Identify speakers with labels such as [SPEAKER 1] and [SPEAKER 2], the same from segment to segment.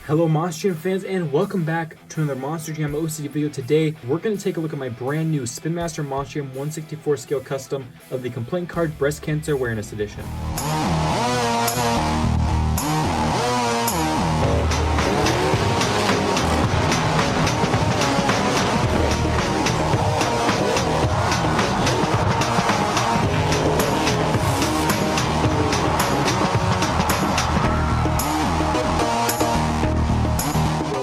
[SPEAKER 1] Hello Monster Jam fans, and welcome back to another Monster Jam OCD video. Today we're going to take a look at my brand new Spin Master Monster Jam 164 scale custom of the Complaint Card Breast Cancer Awareness Edition.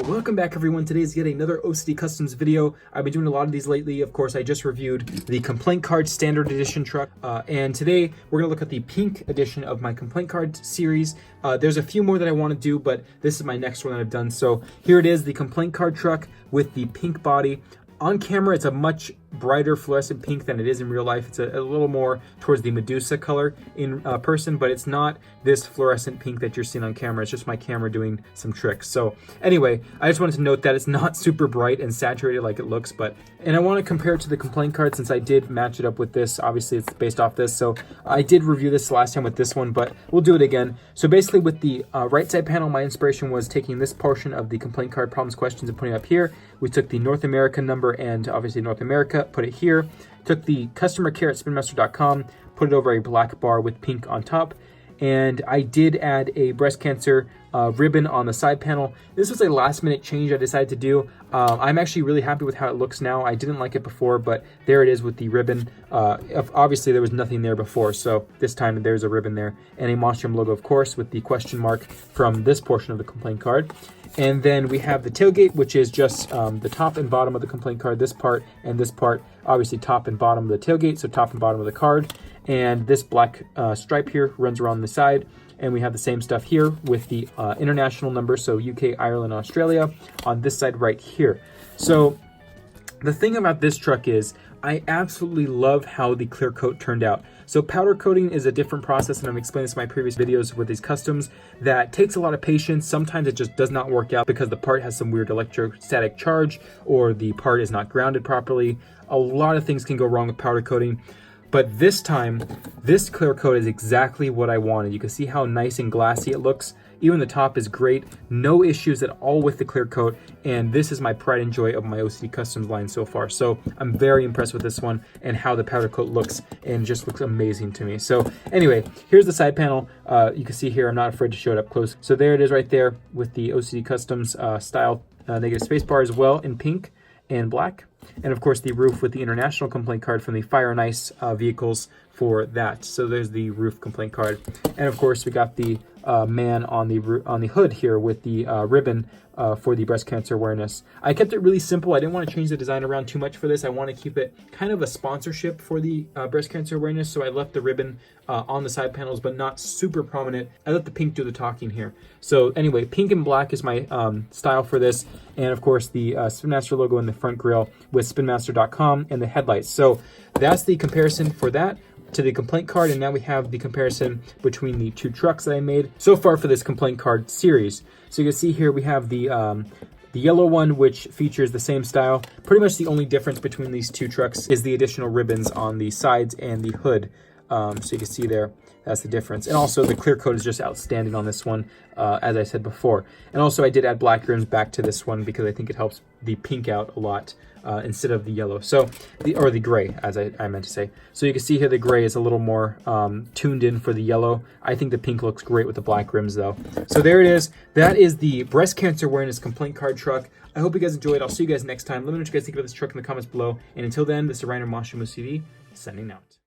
[SPEAKER 1] Welcome back everyone. Today is yet another OCD Customs video. I've been doing a lot of these lately. Of course, I just reviewed the Complaint Card Standard Edition truck. And today we're gonna look at the pink edition of my Complaint Card series. There's a few more that I wanna do, but this is my next one that I've done. So here it is, the Complaint Card truck with the pink body. On camera, it's a much brighter fluorescent pink than it is in real life. It's a little more towards the Medusa color in person, but it's not this fluorescent pink that you're seeing on camera. It's just my camera doing some tricks. So anyway, I just wanted to note that it's not super bright and saturated like it looks, and I want to compare it to the Complaint Card since I did match it up with this. Obviously, it's based off this. So I did review this last time with this one, but we'll do it again. So basically with the right side panel, my inspiration was taking this portion of the Complaint Card problems, questions, and putting it up here. We took the North America number and obviously North America, put it here. Took the customer care at spinmaster.com, put it over a black bar with pink on top. And I did add a breast cancer ribbon on the side panel. This was a last minute change I decided to do. I'm actually really happy with how it looks now. I didn't like it before, but there it is with the ribbon. Obviously there was nothing there before, so this time there's a ribbon there. And a Monster Jam logo, of course, with the question mark from this portion of the Complaint Card. And then we have the tailgate, which is just the top and bottom of the Complaint Card, this part and this part, obviously top and bottom of the tailgate, so top and bottom of the card. And this black stripe here runs around the side. And we have the same stuff here with the international number, so UK, Ireland, Australia, on this side right here. So the thing about this truck is I absolutely love how the clear coat turned out. So powder coating is a different process, and I've explained this in my previous videos with these customs, that takes a lot of patience. Sometimes it just does not work out because the part has some weird electrostatic charge or the part is not grounded properly. A lot of things can go wrong with powder coating. But this time, this clear coat is exactly what I wanted. You can see how nice and glassy it looks. Even the top is great. No issues at all with the clear coat. And this is my pride and joy of my OCD Customs line so far. So I'm very impressed with this one and how the powder coat looks, and just looks amazing to me. So anyway, here's the side panel. You can see here, I'm not afraid to show it up close. So there it is right there with the OCD Customs style negative space bar as well in pink and black. And of course the roof with the international Complaint Card from the Fire and Ice vehicles for that. So there's the roof Complaint Card. And of course we got the man on the hood here with the ribbon for the breast cancer awareness. I kept it really simple. I didn't want to change the design around too much for this. I want to keep it kind of a sponsorship for the breast cancer awareness. So I left the ribbon on the side panels, but not super prominent. I let the pink do the talking here. So anyway, pink and black is my style for this. And of course the Spin Master logo in the front grille with spinmaster.com and the headlights. So that's the comparison for that to the Complaint Card, and now we have the comparison between the two trucks that I made so far for this Complaint Card series. So you can see here we have the yellow one, which features the same style. Pretty much the only difference between these two trucks is the additional ribbons on the sides and the hood. So you can see there, that's the difference. And also the clear coat is just outstanding on this one, as I said before. And also I did add black rims back to this one because I think it helps the pink out a lot instead of the yellow. So the gray, as I meant to say. So you can see here the gray is a little more tuned in for the yellow. I think the pink looks great with the black rims though. So there it is. That is the Breast Cancer Awareness Complaint Card truck. I hope you guys enjoyed. I'll see you guys next time. Let me know what you guys think about this truck in the comments below. And until then, this is Ryan of Monster Jam OCD, signing out.